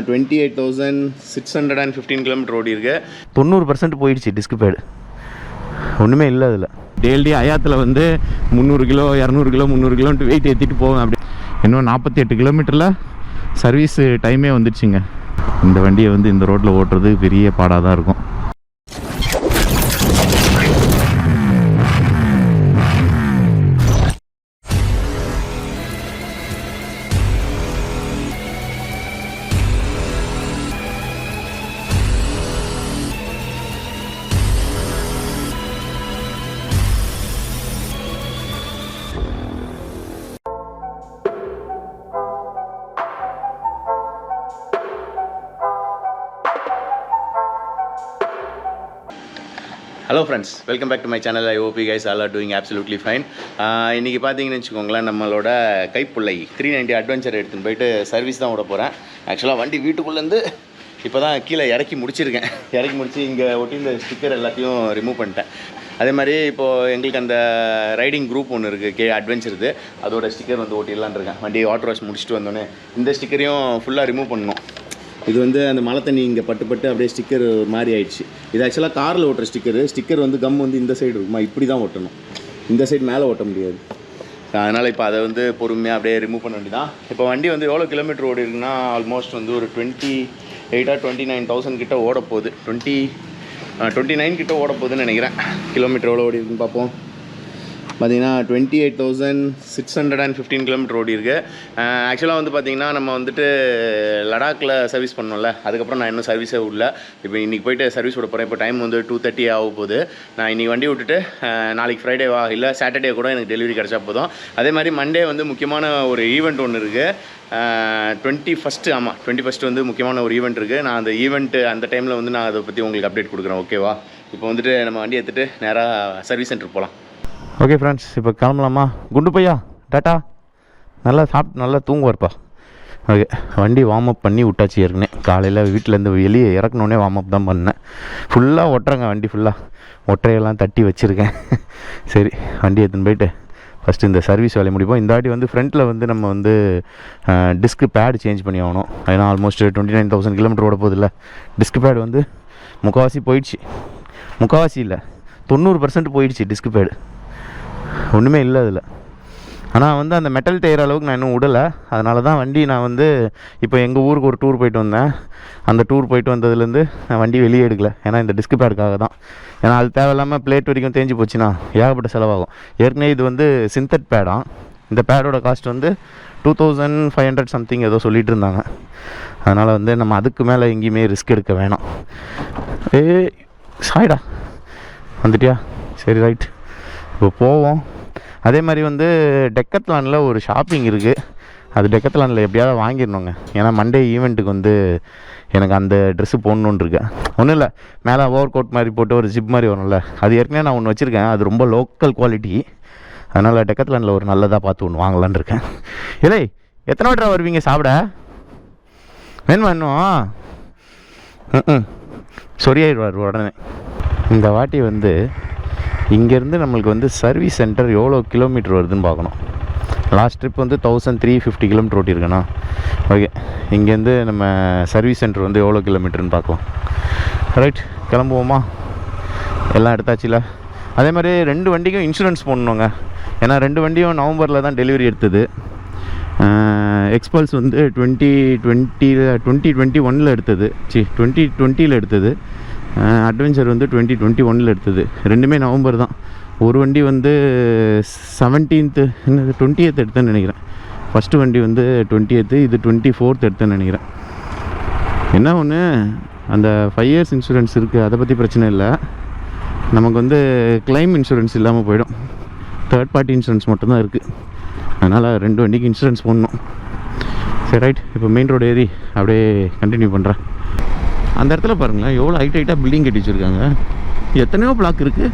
28,615 kilometre ஓடி இருக்கு. 90% போயிடுச்சு டிஸ்க் பேடு, ஒன்றுமே இல்லை அதில். டெய்லி அயாத்தில் வந்து 300 கிலோ 200 கிலோ 300 கிலோன்ட்டு வெயிட் ஏற்றிட்டு போவேன். அப்படி இன்னும் 48 கிலோமீட்டரில் சர்வீஸ் டைமே வந்துடுச்சுங்க. இந்த வண்டியை வந்து இந்த ரோட்டில் ஓட்டுறது பெரிய பாடாக தான் இருக்கும். Hello friends, welcome back to my channel. I hope you guys all are doing absolutely fine. இன்றைக்கி பார்த்தீங்கன்னு வச்சுக்கோங்களேன், நம்மளோட கைப்புள்ளை 390 அட்வென்ச்சர் எடுத்துன்னு போயிட்டு சர்வீஸ் தான் விட போகிறேன். ஆக்சுவலாக வண்டி வீட்டுக்குள்ளேருந்து இப்போ தான் கீழே இறக்கி முடிச்சிருக்கேன். இறக்கி முடிச்சு இங்கே ஒட்டி இந்த ஸ்டிக்கர் எல்லாத்தையும் ரிமூவ் பண்ணிட்டேன். அதே மாதிரி இப்போது எங்களுக்கு அந்த ரைடிங் குரூப் ஒன்று இருக்குது, அட்வென்ச்சருது, அதோட ஸ்டிக்கர் வந்து ஓட்டிடலான் இருக்கேன். வண்டி வாட்டர் வாஷ் முடிச்சுட்டு வந்தோன்னே இந்த ஸ்டிக்கரையும் ஃபுல்லாக ரிமூவ் பண்ணணும். இது வந்து அந்த மழை தண்ணி இங்கே பட்டு அப்படியே ஸ்டிக்கர் மாதிரி ஆயிடுச்சு. இது ஆக்சுவலாக காரில் ஓட்டுற ஸ்டிக்கர் வந்து கம் வந்து இந்த சைடு இருக்குமா, இப்படி தான் ஓட்டணும், இந்த சைடு மேலே ஓட்ட முடியாது. அதனால் இப்போ அதை வந்து பொறுமையாக அப்படியே ரிமூவ் பண்ண வேண்டியதான். இப்போ வண்டி வந்து எவ்வளோ கிலோமீட்டர் ஓடி இருக்குன்னா ஆல்மோஸ்ட் வந்து ஒரு 28 or 29,000 கிட்ட ஓட போகுது. 29 கிட்ட ஓட போகுதுன்னு நினைக்கிறேன். கிலோமீட்டர் எவ்வளோ ஓடி இருக்குன்னு பார்ப்போம். பார்த்திங்கன்னா 28,615 கிலோமீட்டர் ஓடி இருக்குது. ஆக்சுவலாக வந்து பார்த்திங்கன்னா நம்ம வந்துட்டு லடாக்கில் சர்வீஸ் பண்ணோம்ல, அதுக்கப்புறம் நான் இன்னும் சர்வீஸே விடல. இப்போ இன்றைக்கி போய்ட்டு சர்வீஸ் விட போகிறேன். இப்போ டைம் வந்து 2:30 ஆக போகுது. நான் இன்றைக்கி வண்டி விட்டுட்டு நாளைக்கு ஃப்ரைடேவா இல்லை சாட்டர்டே கூட எனக்கு டெலிவரி கிடச்சா போதும். அதே மாதிரி மண்டே வந்து முக்கியமான ஒரு ஈவெண்ட் ஒன்று இருக்குது. 21 வந்து முக்கியமான ஒரு ஈவெண்ட் இருக்குது. நான் அந்த ஈவெண்ட்டு அந்த டைமில் வந்து நான் அதை பற்றி உங்களுக்கு அப்டேட் கொடுக்குறேன். ஓகேவா? இப்போ வந்துட்டு நம்ம வண்டி எடுத்துகிட்டு நேராக சர்வீஸ் சென்டர் போகலாம். ஓகே ஃப்ரெண்ட்ஸ், இப்போ கிளம்பலாமா? குண்டு பையா டாட்டா. நல்லா சாப்பிட்டு நல்லா தூங்குவார்ப்பா. ஓகே, வண்டி வார்ம் அப் பண்ணி விட்டாச்சு. ஏற்கனவே காலையில் வீட்டிலேருந்து வெளியே இறக்கணுன்னே வார்ம் அப் தான் பண்ணேன். ஃபுல்லாக ஒட்டுறேங்க, வண்டி ஃபுல்லாக ஒற்றையெல்லாம் தட்டி வச்சுருக்கேன். சரி, வண்டி எடுத்துன்னு போயிட்டு ஃபஸ்ட்டு இந்த சர்வீஸ் வேலையை முடிப்போம். இந்த வாட்டி வந்து ஃப்ரண்ட்டில் வந்து நம்ம வந்து டிஸ்க் பேடு சேஞ்ச் பண்ணி ஆகணும். ஏன்னா ஆல்மோஸ்ட் 29,000 கிலோமீட்டர் ஓட போதில்ல. டிஸ்க் பேடு வந்து முக்கால்வாசி போயிடுச்சு. முக்கால்வாசி இல்லை, 90% போயிடுச்சு டிஸ்க் பேடு, ஒன்றுமே இல்லை அதில். ஆனால் வந்து அந்த மெட்டல் டயர் அளவுக்கு நான் இன்னும் விடலை. அதனால தான் வண்டி நான் வந்து இப்போ எங்கள் ஊருக்கு ஒரு டூர் போயிட்டு வந்தேன். அந்த டூர் போயிட்டு வந்ததுலேருந்து நான் வண்டி வெளியே எடுக்கலை. ஏன்னா இந்த டிஸ்க் பேடுக்காக தான். ஏன்னா அது தேவையில்லாமல் பிளேட் வரைக்கும் தேஞ்சு போச்சுன்னா ஏகப்பட்ட செலவாகும். ஏற்கனவே இது வந்து சிந்தட் பேடாம். இந்த பேடோட காஸ்ட் வந்து 2,500 சம்திங் ஏதோ சொல்லிகிட்டு இருந்தாங்க. அதனால் வந்து நம்ம அதுக்கு மேலே எங்கேயுமே ரிஸ்க் எடுக்க வேணாம். சாய்டா வந்துட்டியா? சரி, ரைட், இப்போ போவோம். அதே மாதிரி வந்து டெக்கத்லானில் ஒரு ஷாப்பிங் இருக்குது. அது டெக்கத்லானில் எப்படியாவது வாங்கிடணுங்க. ஏன்னா மண்டே ஈவெண்ட்டுக்கு வந்து எனக்கு அந்த ட்ரெஸ்ஸு போடணுன்னு இருக்கேன். ஒன்றும் இல்லை, மேலே ஓவர் கோட் மாதிரி போட்டு ஒரு ஜிப் மாதிரி வரும்ல, அது ஏற்கனவே நான் ஒன்று வச்சுருக்கேன். அது ரொம்ப லோக்கல் குவாலிட்டி. அதனால் டெக்கத்லானில் ஒரு நல்லதாக பார்த்து ஒன்று வாங்கலான்னு இருக்கேன். இல்லை, எத்தனை வாட்டரா வருவீங்க சாப்பிட? வேணுமா இன்னும்? சொரியாயிடுவார் உடனே. இந்த வாட்டி வந்து இங்கேருந்து நம்மளுக்கு வந்து சர்வீஸ் சென்டர் எவ்வளோ கிலோமீட்டர் வருதுன்னு பார்க்கணும். லாஸ்ட் ட்ரிப் வந்து 1,350 கிலோமீட்டர் ஓட்டியிருக்கேண்ணா. ஓகே, இங்கேருந்து நம்ம சர்வீஸ் சென்டர் வந்து எவ்வளோ கிலோமீட்டர்னு பார்க்கலாம். ரைட், கிளம்புவோமா? எல்லாம் எடுத்தாச்சுல. அதே மாதிரி 2 வண்டிக்கும் இன்சூரன்ஸ் போடணுங்க. ஏன்னா 2 வண்டியும் நவம்பரில் தான் டெலிவரி எடுத்தது. எக்ஸ்பல்ஸ் வந்து 2021 எடுத்தது. 2020 எடுத்தது. அட்வென்ச்சர் வந்து 2021 எடுத்தது. ரெண்டுமே நவம்பர் தான். ஒரு வண்டி வந்து 20th எடுத்தேன்னு நினைக்கிறேன். ஃபஸ்ட்டு வண்டி வந்து 20th, இது 24th எடுத்தேன்னு நினைக்கிறேன். என்ன ஒன்று, அந்த 5 years இன்சூரன்ஸ் இருக்குது, அதை பற்றி பிரச்சனை இல்லை. நமக்கு வந்து கிளைம் இன்சூரன்ஸ் இல்லாமல் போயிடும். தேர்ட் பார்ட்டி இன்சூரன்ஸ் மட்டும்தான் இருக்குது. அதனால் 2 வண்டிக்கு இன்சூரன்ஸ் போடணும். சரி, ரைட், இப்போ மெயின் ரோடு ஏறி அப்படியே கண்டினியூ பண்ணுறேன். அந்த இடத்துல பாருங்களேன், எவ்வளோ ஹைட்டாக பில்டிங் கட்டி வச்சுருக்காங்க. எத்தனையோ பிளாக் இருக்குது.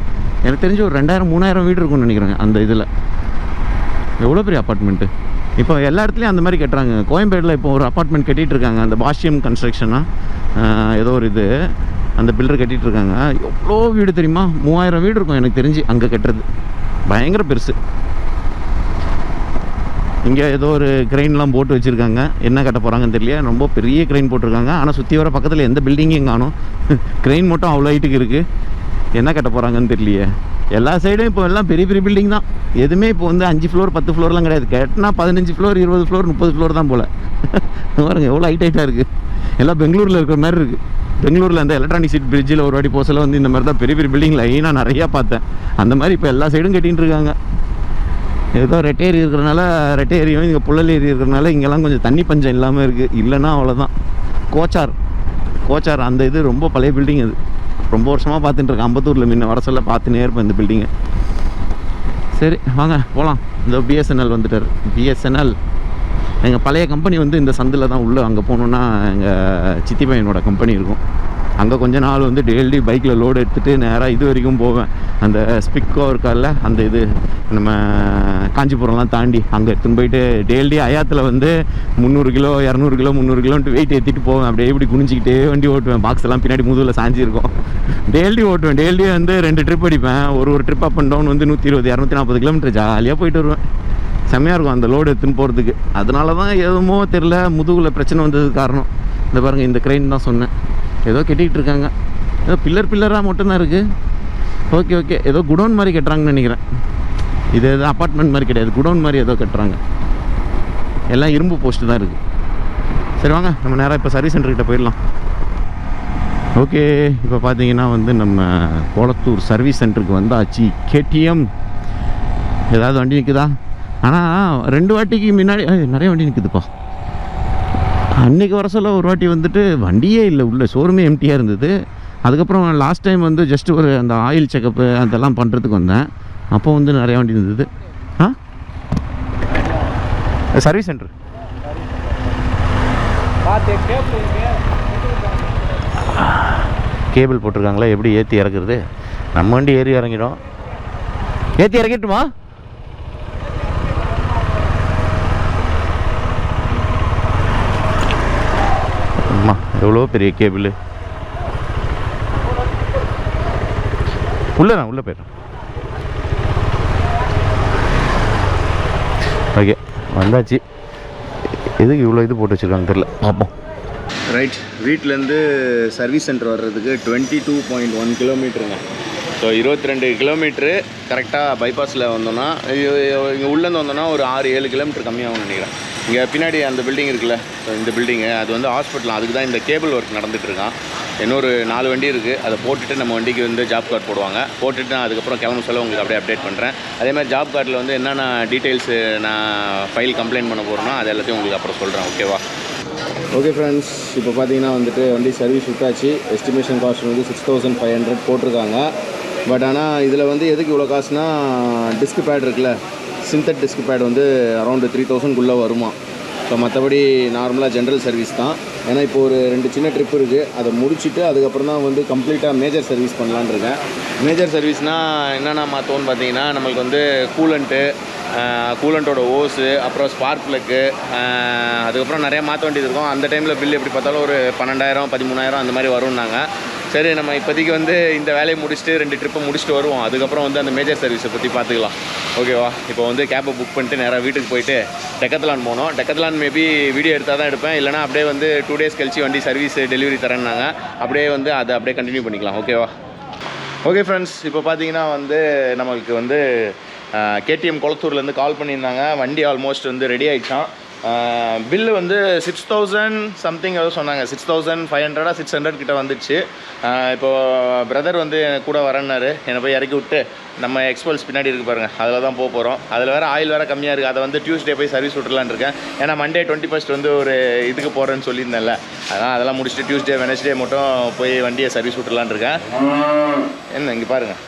எனக்கு தெரிஞ்சு ஒரு 2,000-3,000 வீடு இருக்குன்னு நினைக்கிறேங்க அந்த இதில். எவ்வளோ பெரிய அப்பார்ட்மெண்ட்டு. இப்போ எல்லா இடத்துலையும் அந்த மாதிரி கட்டுறாங்க. கோயம்பேடில் இப்போ ஒரு அப்பார்ட்மெண்ட் கட்டிகிட்டு இருக்காங்க. அந்த பாஷ்யம் கன்ஸ்ட்ரக்ஷனாக ஏதோ ஒரு இது, அந்த பில்டர் கட்டிகிட்டு இருக்காங்க. எவ்வளோ வீடு தெரியுமா? 3,000 வீடு இருக்கும் எனக்கு தெரிஞ்சு அங்கே கட்டுறது. பயங்கர பெருசு. இங்கே ஏதோ ஒரு க்ரெயின்லாம் போட்டு வச்சுருக்காங்க. என்ன கட்ட போகிறாங்கன்னு தெரியல. ரொம்ப பெரிய க்ரெயின் போட்டிருக்காங்க. ஆனால் சுற்றி வர பக்கத்தில் எந்த பில்டிங்கையும் காணும். க்ரெயின் மட்டும் அவ்வளோ ஹைட்டுக்கு இருக்குது. என்ன கட்ட போகிறாங்கன்னு தெரியலையே. எல்லா சைடும் இப்போ எல்லாம் பெரிய பெரிய பில்டிங் தான். எதுவுமே இப்போ வந்து 5 ஃப்ளோர் 10 ஃப்ளோர்லாம் கிடையாது. கேட்டினா 15 ஃப்ளோர் 20 ஃப்ளோர் 30 ஃப்ளோர் தான் போல். பாருங்க எவ்வளோ ஹைட்டாக இருக்குது. எல்லாம் பெங்களூரில் இருக்கிற மாதிரி இருக்குது. பெங்களூரில் அந்த எலக்ட்ரானிக் சிட்டி பிரிட்ஜில் ஒரு வாட்டி போசல வந்து இந்த மாதிரி தான் பெரிய பெரிய பில்டிங் லைனாக நிறையா பார்த்தேன். அந்த மாதிரி இப்போ எல்லா சைடும் கட்டிகிட்டு இருக்காங்க. ஏதோ ரெட்டை ஏரி இருக்கிறனால, ரெட்டை ஏரியும் இங்கே புள்ளல் ஏரி இருக்கிறனால இங்கெல்லாம் கொஞ்சம் தண்ணி பஞ்சம் இல்லாமல் இருக்குது. இல்லைன்னா அவ்வளோதான். கோச்சார் அந்த இது ரொம்ப பழைய பில்டிங். அது ரொம்ப வருஷமாக பார்த்துட்டு இருக்கேன். அம்பத்தூரில் முன்ன வர சொல்ல பார்த்துனே இருப்பேன் இந்த பில்டிங்கை. சரி வாங்க போகலாம். இந்த பிஎஸ்என்எல் வந்துட்டார். பிஎஸ்என்எல் எங்கள் பழைய கம்பெனி வந்து இந்த சந்தில் தான் உள்ள. அங்கே போகணுன்னா எங்கள் சித்தி பையனோட கம்பெனி இருக்கும். அங்கே கொஞ்ச நாள் வந்து டெய்லி பைக்கில் லோடு எடுத்துகிட்டு நேராக இது வரைக்கும் போவேன். அந்த ஸ்பிக்கோ இருக்கார்ல, அந்த இது நம்ம காஞ்சிபுரம்லாம் தாண்டி அங்கே எடுத்துன்னு போயிட்டு டெய்லி அயாத்தில் வந்து 300 கிலோ 200 கிலோ 300 கிலோன்ட்டு வெயிட் ஏற்றிட்டு போவேன். அப்படியே இப்படி குனிஞ்சிக்கிட்டே வண்டி ஓட்டுவேன். பாக்ஸ் எல்லாம் பின்னாடி முதுகில் சாஞ்சிருக்கும். டெய்லி ஓட்டுவேன். டெய்லி வந்து 2 ட்ரிப் அடிப்பேன். ஒரு ட்ரிப் அப் அண்ட் டவுன் வந்து 120 240 கிலோமீட்டர் ஜாலியாக போயிட்டு வருவேன். செம்மையாக இருக்கும் அந்த லோடு எடுத்துன்னு போகிறதுக்கு. அதனால தான் எதுவுமோ தெரில, முதுகில் பிரச்சனை வந்ததுக்கு காரணம். இந்த பாருங்கள், இந்த க்ரெயின் தான் சொன்னேன். ஏதோ கட்டிகிட்டு இருக்காங்க. ஏதோ பில்லராக மட்டும்தான் இருக்குது. ஓகே ஏதோ குடோன் மாதிரி கட்டுறாங்கன்னு நினைக்கிறேன். இது எதோ அப்பார்ட்மெண்ட் மாதிரி கிடையாது, குடோன் மாதிரி ஏதோ கட்டுறாங்க. எல்லாம் இரும்பு போஸ்ட்டு தான் இருக்குது. சரி வாங்க நம்ம நேராக இப்போ சர்வீஸ் சென்டர்கிட்ட போயிடலாம். ஓகே, இப்போ பார்த்தீங்கன்னா வந்து நம்ம கோலத்தூர் சர்வீஸ் சென்டருக்கு வந்தாச்சு. KTM ஏதாவது வண்டி நிற்குதா? ஆனால் 2 வாட்டிக்கு முன்னாடி நிறைய வண்டி நிற்குதுப்பா. அன்றைக்கி வர சொல்ல ஒரு வாட்டி வந்துட்டு வண்டியே இல்லை, உள்ள ஷோரூமே எம்டியாக இருந்தது. அதுக்கப்புறம் லாஸ்ட் டைம் வந்து ஜஸ்ட் ஒரு அந்த ஆயில் செக்கப்பு அதெல்லாம் பண்ணுறதுக்கு வந்தேன். அப்போ வந்து நிறைய வண்டி இருந்தது. சர்வீஸ் சென்டர் கேபிள் போட்டிருக்காங்களா? எப்படி ஏற்றி இறக்குறது? நம்ம வண்டி ஏறி இறங்கிடும். ஏற்றி இறங்கிட்டுமா? எவ்வளோ பெரிய கேபிள். உள்ளே போயிடும். ஓகே வந்தாச்சு. எதுக்கு இவ்வளோ இது போட்டு வச்சுருக்காங்க தெரில, பார்ப்போம். ரைட், வீட்டிலேருந்து சர்வீஸ் சென்டர் வர்றதுக்கு 22.1 கிலோமீட்டருங்க. ஸோ 22 கிலோமீட்ரு கரெக்டாக பைபாஸில் வந்தோன்னா, இங்கே உள்ளேருந்து வந்தோன்னா ஒரு 6-7 கிலோமீட்டர் கம்மியாகும்னு நினைக்கிறேன். இங்கே பின்னாடி அந்த பில்டிங் இருக்குல்ல, இந்த பில்டிங்கு அது வந்து ஹாஸ்பிட்டல். அதுக்கு தான் இந்த கேபிள் ஒர்க் நடந்துகிட்ருக்கான். இன்னொரு 4 வண்டி இருக்குது. அதை போட்டுட்டு நம்ம வண்டிக்கு வந்து ஜாப் கார்டு போடுவாங்க. போட்டுட்டு நான் அதுக்கப்புறம் கிளம்ப சொல்ல உங்களுக்கு அப்படியே அப்டேட் பண்ணுறேன். அதேமாதிரி ஜாப் கார்டில் வந்து என்னென்ன டீட்டெயில்ஸு நான் ஃபைல் கம்ப்ளைண்ட் பண்ண போகிறேன்னா அது எல்லாத்தையும் உங்களுக்கு அப்புறம் சொல்கிறேன். ஓகேவா? ஓகே ஃப்ரெண்ட்ஸ், இப்போ பார்த்தீங்கன்னா வந்துட்டு வண்டி சர்வீஸ் விட்டாச்சு. எஸ்டிமேஷன் காஸ்ட் வந்து 6500 போட்டிருக்காங்க. பட் ஆனால் இதில் வந்து எதுக்கு இவ்வளோ காசுனா, டிஸ்க் பேட் இருக்குல்ல, சிந்தட் டிஸ்க் பேட் வந்து அரௌண்டு 3000 வருமா. ஸோ மற்றபடி நார்மலாக ஜென்ரல் சர்வீஸ் தான். ஏன்னா இப்போ ஒரு 2 சின்ன ட்ரிப் இருக்குது. அதை முடிச்சுட்டு அதுக்கப்புறம் தான் வந்து கம்ப்ளீட்டாக மேஜர் சர்வீஸ் பண்ணலான்னு இருக்கேன். மேஜர் சர்வீஸ்னால் என்னென்ன மாற்றோன்னு பார்த்தீங்கன்னா, நம்மளுக்கு வந்து கூலண்ட்டோட ஓஸு, அப்புறம் ஸ்பார்க் ப்ளக்கு, அதுக்கப்புறம் நிறையா மாற்ற வேண்டியது இருக்கும். அந்த டைமில் பில் எப்படி பார்த்தாலும் ஒரு 12000 13000 அந்த மாதிரி வரும்னாங்க. சரி, நம்ம இப்போதைக்கு வந்து இந்த வேலையை முடிச்சுட்டு 2 ட்ரிப்பை முடிச்சுட்டு வருவோம். அதுக்கப்புறம் வந்து அந்த மேஜர் சர்வீஸை பற்றி பார்த்துக்கலாம். ஓகேவா? இப்போ வந்து கேப்பை புக் பண்ணிட்டு நேராக வீட்டுக்கு போயிட்டு டெக்கத்லான் போனோம். டெக்கத்லான் மேபி வீடியோ எடுத்தால் தான் எடுப்பேன், இல்லைனா அப்படியே வந்து 2 days கழிச்சு வண்டி சர்வீஸ் டெலிவரி தரேன்னாங்க. அப்படியே வந்து அதை அப்படியே கண்டினியூ பண்ணிக்கலாம். ஓகேவா? ஓகே ஃப்ரெண்ட்ஸ், இப்போ பார்த்தீங்கன்னா வந்து நம்மளுக்கு வந்து KTM கொளத்தூர்லேருந்து கால் பண்ணியிருந்தாங்க. வண்டி ஆல்மோஸ்ட் வந்து ரெடி ஆகிடுச்சான். பில்லு வந்து 6000 சம்திங் ஏதோ சொன்னாங்க. 6500 600 கிட்ட வந்துடுச்சு. இப்போது பிரதர் வந்து கூட வரேன்னாரு. என்னை போய் இறக்கி விட்டு நம்ம எக்ஸ்பல்ஸ் பின்னாடி இருக்குது பாருங்கள், அதில் தான் போகிறோம். அதில் வேறு ஆயில் வேறு கம்மியாக இருக்குது. அதை வந்து டியூஸ்டே போய் சர்வீஸ் விட்டுலான்னு இருக்கேன். ஏன்னா மண்டே 21st வந்து ஒரு இதுக்கு போகிறேன்னு சொல்லியிருந்தேன்ல, அதெல்லாம் முடிச்சுட்டு டியூஸ்டே வெனஸ்டே மட்டும் போய் வண்டியை சர்வீஸ் விட்டுலான்னு இருக்கேன். என்ன இங்கே பாருங்கள்,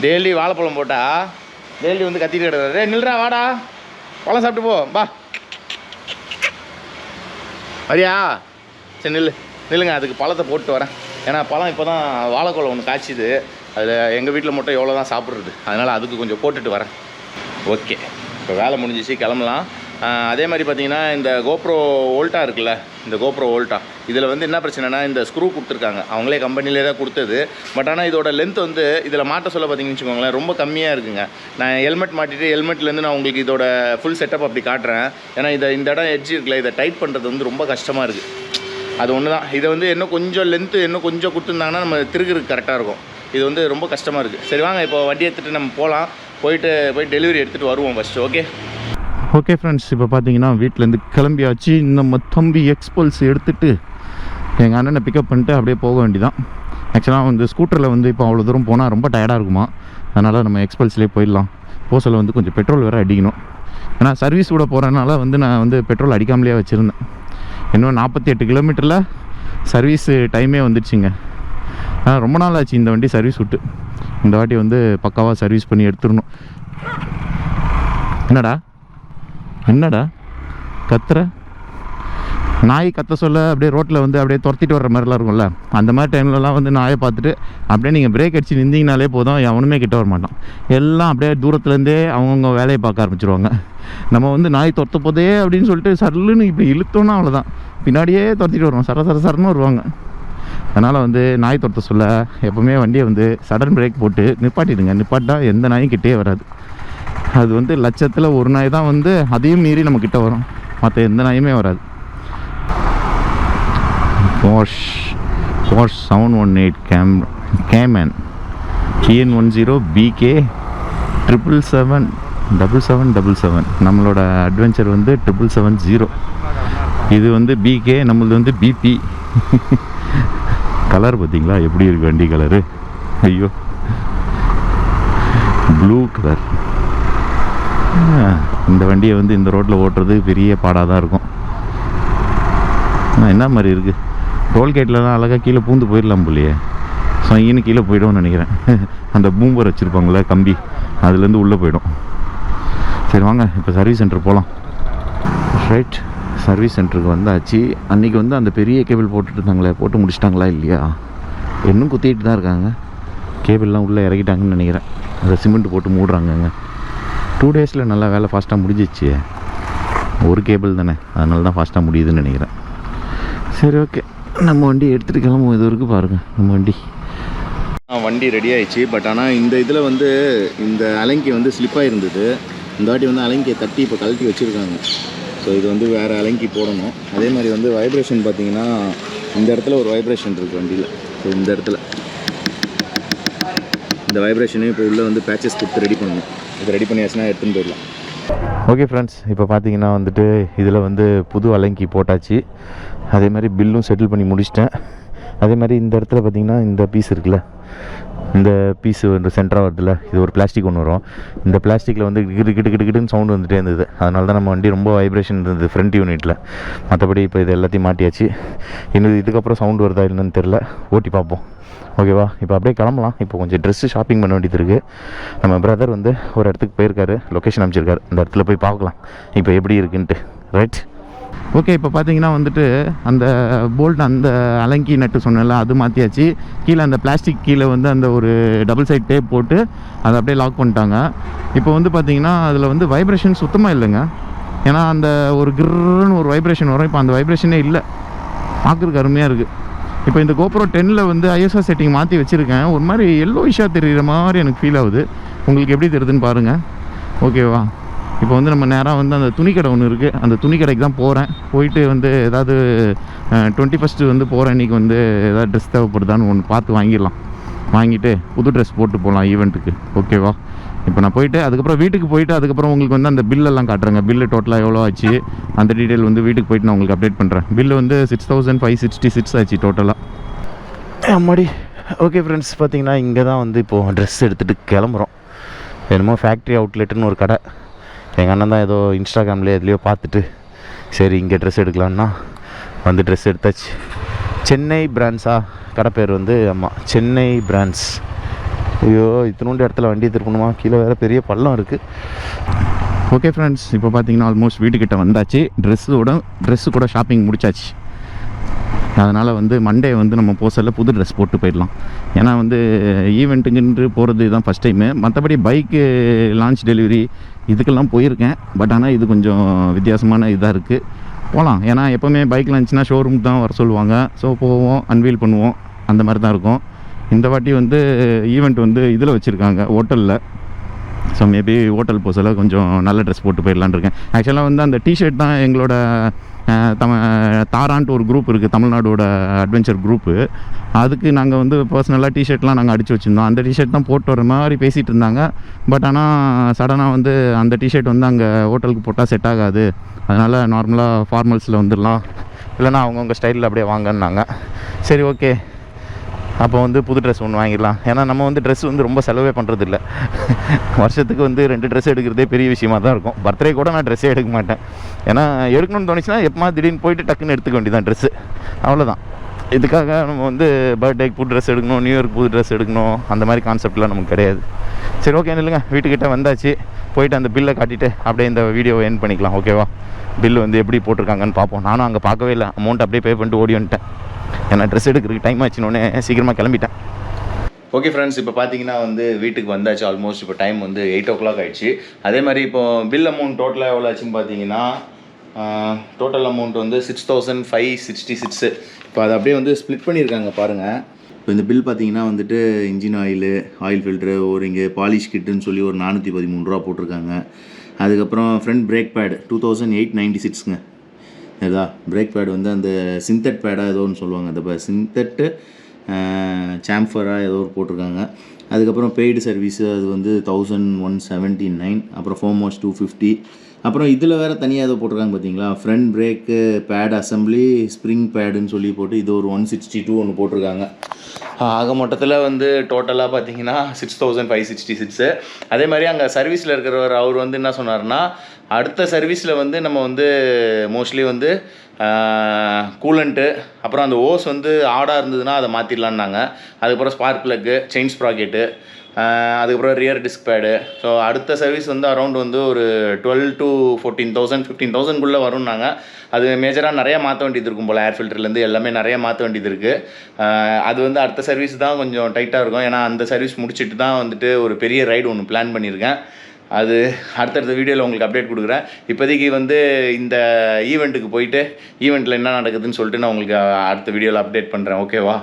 டெய்லி வாழைப்பழம் போட்டால் டெய்லி வந்து கத்திட்டு கிடக்குறாரு. நில்றா, வாடா, பழம் சாப்பிட்டு போ, பா வரியா? சரி நில்லுங்க, அதுக்கு பழத்தை போட்டு வரேன். ஏன்னா பழம் இப்போ தான் வாழைக்கொலை ஒன்று காய்ச்சிது. அதில் எங்கள் வீட்டில் மட்டும் எவ்வளோ தான் சாப்பிட்றது, அதனால் அதுக்கு கொஞ்சம் போட்டுட்டு வரேன். ஓகே, இப்போ வேலை முடிஞ்சிச்சு, கிளம்பலாம். அதே மாதிரி பார்த்தீங்கன்னா இந்த கோப்ரோ ஓல்ட்டா இருக்குல்ல, இந்த கோப்ரோ ஓல்ட்டா இதில் வந்து என்ன பிரச்சனைனா இந்த ஸ்க்ரூ கொடுத்துருக்காங்க, அவங்களே கம்பெனிலே தான் கொடுத்தது. பட் ஆனால் இதோட லென்த் வந்து இதில் மாட்ட சொல்ல பார்த்தீங்கன்னு வச்சுக்கோங்களேன் ரொம்ப கம்மியாக இருக்குங்க. நான் ஹெல்மெட் மாட்டிட்டு ஹெல்மெட்லேருந்து நான் உங்களுக்கு இதோட ஃபுல் செட்டப் அப்படி காட்டுறேன். ஏன்னா இந்த இடம் எட்ஜ் இருக்குல்ல, இதை டைட் பண்ணுறது வந்து ரொம்ப கஷ்டமாக இருக்குது. அது ஒன்று தான். இதை வந்து இன்னும் கொஞ்சம் லென்த்து இன்னும் கொஞ்சம் கொடுத்துருந்தாங்கன்னா நம்ம திருகுறதுக்கு கரெக்டாக இருக்கும். இது வந்து ரொம்ப கஷ்டமாக இருக்குது. சரி வாங்க இப்போ வண்டி எடுத்துகிட்டு நம்ம போகலாம். போய் டெலிவரி எடுத்துகிட்டு வருவோம் ஃபஸ்ட்டு. ஓகே ஃப்ரெண்ட்ஸ், இப்போ பார்த்தீங்கன்னா வீட்டிலேருந்து கிளம்பியாச்சு. நம்ம தம்பி எக்ஸ்பல்ஸ் எடுத்துகிட்டு எங்கள் அண்ணனை பிக்கப் பண்ணிட்டு அப்படியே போக வேண்டியதான். ஆக்சுவலாக வந்து ஸ்கூட்டரில் வந்து இப்போ அவ்வளோ தூரம் போனால் ரொம்ப டயர்டாக இருக்குமா, அதனால் நம்ம எக்ஸ்பல்ஸ்லேயே போயிடலாம். போசலில் வந்து கொஞ்சம் பெட்ரோல் வேறு அடிக்கணும். ஏன்னா சர்வீஸ் கூட போகிறதுனால வந்து நான் வந்து பெட்ரோல் அடிக்காமலே வச்சுருந்தேன். இன்னும் 48 கிலோமீட்டரில் சர்வீஸ் டைமே வந்துடுச்சுங்க. ரொம்ப நாள் ஆச்சு இந்த வண்டி சர்வீஸ் விட்டு. இந்த வாட்டி வந்து பக்காவாக சர்வீஸ் பண்ணி எடுத்துடணும். என்னடா கத்துற? நாய் கத்த சொல்ல அப்படியே ரோட்டில் வந்து அப்படியே துரத்திட்டு வர்ற மாதிரிலாம் இருக்கும்ல, அந்த மாதிரி டைம்லலாம் வந்து நாயை பார்த்துட்டு அப்படியே நீங்கள் பிரேக் அடித்து நின்றீங்கனாலே போதும், எவனுமே கிட்ட வர மாட்டான். எல்லாம் அப்படியே தூரத்துலேருந்தே அவங்கவுங்க வேலையை பார்க்க ஆரம்பிச்சிருவாங்க. நம்ம வந்து நாய் துரத்த போதே அப்படின்னு சொல்லிட்டு சல்லுன்னு இப்படி இழுத்தோன்னா அவ்வளோதான், பின்னாடியே துரத்திட்டு வருவோம், சரன்னு வருவாங்க. அதனால் வந்து நாய் துரத்த சொல்ல எப்போவுமே வண்டியை வந்து சடன் பிரேக் போட்டு நிப்பாட்டிடுங்க. நிப்பாட்டா எந்த நாயும் கிட்டே வராது. அது வந்து லட்சத்தில் ஒரு நாய் தான் வந்து அதையும் மீறி நம்ம கிட்ட வரும், மற்ற எந்த நாயுமே வராது. Porsche 718 Cayman TN10 BK 777 நம்மளோட அட்வென்ச்சர் வந்து 770. இது வந்து BK, நம்மளது வந்து BP. கலர் பார்த்தீங்களா எப்படி இருக்கு வண்டி கலரு? ஐயோ, ப்ளூ கலர். இந்த வண்டியை வந்து இந்த ரோட்டில் ஓட்டுறது பெரிய பாடாக தான் இருக்கும். என்ன மாதிரி இருக்குது, டோல்கேட்லலாம் அழகாக கீழே பூந்து போயிடலாம் போலையே. ஸோ இங்கேன்னு கீழே போய்டும்னு நினைக்கிறேன். அந்த பூம்பர் வச்சுருப்பாங்களே கம்பி, அதுலேருந்து உள்ளே போய்டும். சரி வாங்க இப்போ சர்வீஸ் சென்டர் போகலாம். ரைட், சர்வீஸ் சென்டருக்கு வந்தாச்சு. அன்றைக்கி வந்து அந்த பெரிய கேபிள் போட்டுட்டு இருந்தாங்களே, போட்டு முடிச்சிட்டாங்களா இல்லையா? இன்னும் குத்திட்டு தான் இருக்காங்க. கேபிள்லாம் உள்ளே இறக்கிட்டாங்கன்னு நினைக்கிறேன். அதை சிமெண்ட் போட்டு மூடுறாங்கங்க. 2 டேஸில் நல்லா வேலை ஃபாஸ்ட்டாக முடிஞ்சிச்சு. ஒரு கேபிள் தானே, அதனால தான் ஃபாஸ்ட்டாக முடியுதுன்னு நினைக்கிறேன். சரி ஓகே, நம்ம வண்டி எடுத்துகிட்டு கிளம்புவோம். இது வரைக்கும் பாருங்கள் நம்ம வண்டி ரெடி ஆகிடுச்சு. பட் ஆனால் இந்த இதில் வந்து இந்த அலங்கி வந்து ஸ்லிப்பாக இருந்தது. இந்த வாட்டி வந்து அலங்கியை தட்டி இப்போ கழட்டி வச்சுருக்காங்க. ஸோ இது வந்து வேறு அலங்கி போடணும். அதே மாதிரி வந்து வைப்ரேஷன் பார்த்தீங்கன்னா இந்த இடத்துல ஒரு வைப்ரேஷன் இருக்குது வண்டியில். ஸோ இந்த இடத்துல இந்த வைப்ரேஷனையும் இப்போ உள்ளே வந்து பேச்சஸ் கொடுத்து ரெடி பண்ணணும். இது ரெடி பண்ணியாச்சுன்னா எடுத்துன்னு போயிடலாம். ஓகே ஃப்ரெண்ட்ஸ், இப்போ பார்த்தீங்கன்னா வந்துட்டு இதில் வந்து புது அலங்கி போட்டாச்சு. அதே மாதிரி பில்லும் செட்டில் பண்ணி முடிச்சிட்டேன். அதே மாதிரி இந்த இடத்துல பார்த்திங்கன்னா இந்த பீஸ் இருக்குல்ல, இந்த பீஸு வந்து சென்டராக வருதுல்ல, இது ஒரு பிளாஸ்டிக் ஒன்று வரும். இந்த பிளாஸ்டிக்கில் வந்து கிட்டுன்னு சவுண்டு வந்துகிட்டே இருந்தது. அதனால தான் நம்ம வண்டி ரொம்ப வைப்ரேஷன் இருந்தது ஃப்ரண்ட் யூனிட்டில். மற்றபடி இப்போ இது எல்லாத்தையும் மாட்டியாச்சு. இன்னும் இதுக்கப்புறம் சவுண்டு வருதா இல்லைன்னு தெரில, ஓட்டி பார்ப்போம். ஓகேவா, இப்போ அப்படியே கிளம்பலாம். இப்போ கொஞ்சம் ட்ரெஸ்ஸு ஷாப்பிங் பண்ண வேண்டியது இருக்குது. நம்ம பிரதர் வந்து ஒரு இடத்துக்கு போயிருக்காரு, லொக்கேஷன் அமைச்சிருக்காரு. அந்த இடத்துல போய் பார்க்கலாம் இப்போ எப்படி இருக்குன்ட்டு. Right, okay. இப்போ பார்த்தீங்கன்னா வந்துட்டு அந்த போல்ட், அந்த அலங்கி நட்டு சொன்னல, அது மாற்றியாச்சு. கீழே அந்த பிளாஸ்டிக் கீழே வந்து அந்த ஒரு டபுள் சைட் டேப் போட்டு அதை அப்படியே லாக் பண்ணிட்டாங்க. இப்போ வந்து பார்த்தீங்கன்னா அதில் வந்து வைப்ரேஷன் சுத்தமாக இல்லைங்க. ஏன்னா அந்த ஒரு கிர்ன்னு ஒரு வைப்ரேஷன் வரும். இப்போ அந்த வைப்ரேஷனே இல்லை, பார்க்குறதுக்கு அருமையாக இருக்குது. இப்போ இந்த கோப்ரோ 10ல் வந்து ஐஎஸ்ஆர் செட்டிங் மாற்றி வச்சுருக்கேன். ஒரு மாதிரி எல்லோயிஷாக தெரிகிற மாதிரி எனக்கு ஃபீல் ஆகுது. உங்களுக்கு எப்படி தெரியுதுன்னு பாருங்கள். ஓகேவா, இப்போ வந்து நம்ம நேராக வந்து அந்த துணிக்கடை ஒன்று இருக்குது, அந்த துணிக்கடைக்கு தான் போகிறேன். போயிட்டு வந்து ஏதாவது 21st வந்து போகிறேன். இன்றைக்கி வந்து ஏதாவது ட்ரெஸ் தேவைப்படுதான்னு ஒன்று பார்த்து வாங்கிடலாம். வாங்கிட்டு புது ட்ரெஸ் போட்டு போகலாம் ஈவெண்ட்டுக்கு. ஓகேவா, இப்போ நான் போயிட்டு அதுக்கப்புறம் வீட்டுக்கு போயிட்டு அதுக்கப்புறம் உங்களுக்கு வந்து அந்த பில்லெல்லாம் காட்டுறேங்க. பில்லு டோட்டலாக எவ்வளோ ஆச்சு அந்த டீட்டெயில் வந்து வீட்டுக்கு போயிட்டு நான் உங்களுக்கு அப்டேட் பண்ணுறேன். பில்லு வந்து 6566 ஆச்சு டோட்டலாக. அம்மாடி. ஓகே ஃப்ரெண்ட்ஸ், பார்த்தீங்கன்னா இங்கே தான் வந்து இப்போது ட்ரெஸ் எடுத்துகிட்டு கிளம்புறோம். என்னமோ ஃபேக்ட்ரி அவுட்லெட்டுன்னு ஒரு கடை, எங்கள் அண்ணன் தான் ஏதோ இன்ஸ்டாகிராம்லேயே எதுலேயோ பார்த்துட்டு சரி இங்கே ட்ரெஸ் எடுக்கலான்னா வந்து ட்ரெஸ் எடுத்தாச்சு. சென்னை பிராண்ட்ஸா கடை பேர் வந்து? ஆமாம், சென்னை பிராண்ட்ஸ். ஐயோ, இத்தினோண்டு இடத்துல வண்டி திருப்பணுமா, கீழே வேறு பெரிய பள்ளம் இருக்குது. ஓகே ஃப்ரெண்ட்ஸ், இப்போ பார்த்தீங்கன்னா ஆல்மோஸ்ட் வீட்டுக்கிட்ட வந்தாச்சு. ட்ரெஸ்ஸு கூட ஷாப்பிங் முடிச்சாச்சு. அதனால் வந்து மண்டே வந்து நம்ம போசல்ல புது ட்ரெஸ் போட்டு போயிடலாம். ஏன்னா வந்து ஈவெண்ட்டுங்கன்று போகிறது தான் ஃபஸ்ட் டைமு. மற்றபடி பைக்கு லான்ச் டெலிவரி இதுக்கெல்லாம் போயிருக்கேன். பட் ஆனால் இது கொஞ்சம் வித்தியாசமான இதாக இருக்குது. போகலாம். ஏன்னா எப்போவுமே பைக் லான்ச்னால் ஷோரூம் தான் வர சொல்லுவாங்க. ஸோ போவோம், அன்வீல் பண்ணுவோம், அந்த மாதிரி தான் இருக்கும். இந்த வாட்டி வந்து ஈவெண்ட் வந்து இதில் வச்சுருக்காங்க, ஹோட்டலில். ஸோ மேபி ஹோட்டல் போசல கொஞ்சம் நல்ல ட்ரெஸ் போட்டு போயிடலான்னு இருக்கேன். ஆக்சுவலாக வந்து அந்த டிஷர்ட் தான் எங்களோட தாரான்ட்டு ஒரு குரூப் இருக்குது, தமிழ்நாடோட அட்வென்ச்சர் குரூப்பு. அதுக்கு நாங்கள் வந்து பர்சனலாக டிஷர்ட்லாம் நாங்கள் அடித்து வச்சுருந்தோம். அந்த டிஷர்ட் தான் போட்டு வர மாதிரி பேசிகிட்டு இருந்தாங்க. பட் ஆனால் சடனாக வந்து அந்த டிஷர்ட் வந்து அங்கே ஹோட்டலுக்கு போட்டால் செட் ஆகாது, அதனால் நார்மலாக ஃபார்மல்ஸில் வந்துடலாம், இல்லைனா அவங்கவுங்க ஸ்டைலில் அப்படியே வாங்கன்னாங்க. சரி ஓகே, அப்போ வந்து புது ட்ரெஸ் ஒன்று வாங்கிடலாம். ஏன்னா நம்ம வந்து ட்ரெஸ் வந்து ரொம்ப செலவே பண்ணுறதில்ல. வருஷத்துக்கு வந்து 2 ட்ரெஸ் எடுக்கிறதே பெரிய விஷயமாக தான் இருக்கும். பர்த்டே கூட நான் ட்ரெஸ்ஸே எடுக்க மாட்டேன். ஏன்னா எடுக்கணும்னு தோணுச்சுன்னா எப்போமா திடீர்னு போயிட்டு டக்குன்னு எடுத்துக்க வேண்டியதான் ட்ரெஸ்ஸு, அவ்வளோதான். இதுக்காக நம்ம வந்து பர்த்டேக்கு புது ட்ரெஸ் எடுக்கணும், நியூ இயர்க்கு புது ட்ரெஸ் எடுக்கணும், அந்த மாதிரி கான்செப்ட்லாம் நமக்கு கிடையாது. சரி ஓகே, இல்லைங்க, வீட்டுக்கிட்ட வந்தாச்சு. போயிட்டு அந்த பில்லை காட்டிட்டு அப்படியே இந்த வீடியோவை எண்ட் பண்ணிக்கலாம். ஓகேவா? பில்லு வந்து எப்படி போட்டிருக்காங்கன்னு பார்ப்போம். நானும் அங்கே பார்க்கவே இல்லை, அமௌண்ட் அப்படியே பே பண்ணிட்டு ஓடி வந்துட்டேன். ஏன்னா ட்ரெஸ் எடுக்கிறதுக்கு டைம் ஆச்சுன்னொன்னே சீக்கிரமாக கிளம்பிட்டேன். ஓகே ஃப்ரெண்ட்ஸ், இப்போ பார்த்தீங்கன்னா வந்து வீட்டுக்கு வந்தாச்சு. ஆல்மோஸ்ட் இப்போ டைம் வந்து 8 o'clock ஆகிடுச்சு. அதே மாதிரி இப்போ பில் அமௌண்ட் டோட்டலாக எவ்வளோ ஆச்சுன்னு பார்த்தீங்கன்னா டோட்டல் அமௌண்ட் வந்து 6566. இப்போ அதை அப்படியே வந்து ஸ்ப்ளிட் பண்ணியிருக்காங்க பாருங்கள். இப்போ இந்த பில் பார்த்தீங்கன்னா வந்துட்டு engine oil filter, O ring, polish கிட்டுன்னு சொல்லி ஒரு 413 ரூபா போட்டிருக்காங்க. அதுக்கப்புறம் ஃப்ரண்ட் பிரேக் பேடு 2896ங்க. ஏதா பிரேக் பேட் வந்து அந்த சிந்தட் பேடாக ஏதோ ஒன்று சொல்லுவாங்க, அந்த சிந்தட்டு சாம்ஃபராக ஏதோ ஒரு போட்டிருக்காங்க. அதுக்கப்புறம் பெய்டு சர்வீஸு அது வந்து 1179. அப்புறம் ஃபோம் வாஷ் 250. அப்புறம் இதில் வேறு தனியாக ஏதோ போட்டிருக்காங்க பார்த்தீங்களா, front brake pad assembly spring பேடுன்னு சொல்லி போட்டு இது ஒரு 162 ஒன்று போட்டிருக்காங்க. ஆக மொத்தத்தில் வந்து டோட்டலாக பார்த்தீங்கன்னா 6566. அதே மாதிரி அங்கே சர்வீஸில் இருக்கிறவர் அவர் வந்து என்ன சொன்னார்னா, அடுத்த சர்வீஸில் வந்து நம்ம வந்து மோஸ்ட்லி வந்து கூலண்ட்டு, அப்புறம் அந்த ஓஸ் வந்து ஆடாக இருந்ததுன்னா அதை மாற்றிடலான்னாங்க. அதுக்கப்புறம் ஸ்பார்க் ப்ளக்கு, செயின் ஸ்ப்ராக்கெட்டு, அதுக்கப்புறம் ரியர் டிஸ்க் பேடு. ஸோ அடுத்த சர்வீஸ் வந்து அரௌண்ட் வந்து ஒரு 12 to 14,000 15,000குள்ளே வரும்னாங்க. அது மேஜராக நிறையா மாற்ற வேண்டியது இருக்கும் போல், ஏர் ஃபில்டர்லேருந்து எல்லாமே நிறையா மாற்ற வேண்டியது இருக்குது. அது வந்து அடுத்த சர்வீஸ் தான் கொஞ்சம் டைட்டாக இருக்கும். ஏன்னா அந்த சர்வீஸ் முடிச்சுட்டு தான் வந்துட்டு ஒரு பெரிய ரைடு ஒன்று பிளான் பண்ணியிருக்கேன். அது அடுத்தடுத்த வீடியோவில் உங்களுக்கு அப்டேட் கொடுக்குறேன். இப்போதைக்கு வந்து இந்த ஈவெண்ட்டுக்கு போயிட்டு ஈவெண்ட்டில் என்ன நடக்குதுன்னு சொல்லிட்டு நான் உங்களுக்கு அடுத்த வீடியோவில் அப்டேட் பண்ணுறேன். ஓகேவா?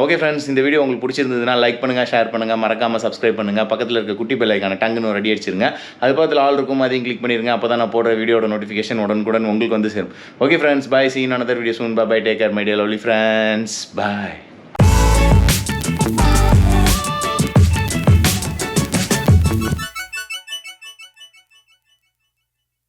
ஓகே ஃப்ரெண்ட்ஸ், இந்த வீடியோ உங்களுக்கு பிடிச்சிருந்ததுன்னா லைக் பண்ணுங்கள், ஷேர் பண்ணுங்கள், மறக்காமல் சப்ஸ்கிரைப் பண்ணுங்கள். பக்கத்தில் இருக்க குட்டி பெல் ஐக்கான டங்குன்னு ரெடி அடிச்சிருங்க. அது பக்கத்தில் ஆல் இருக்கும், அதையும் கிளிக் பண்ணிடுங்க. அப்போ தான் நான் போடுற வீடியோட நோட்டிஃபிகேஷன் உடனுக்குடன் உங்களுக்கு வந்து சேரும். Okay friends, bye. See you in another video soon. Bye bye. Take care my dear lovely friends. Bye.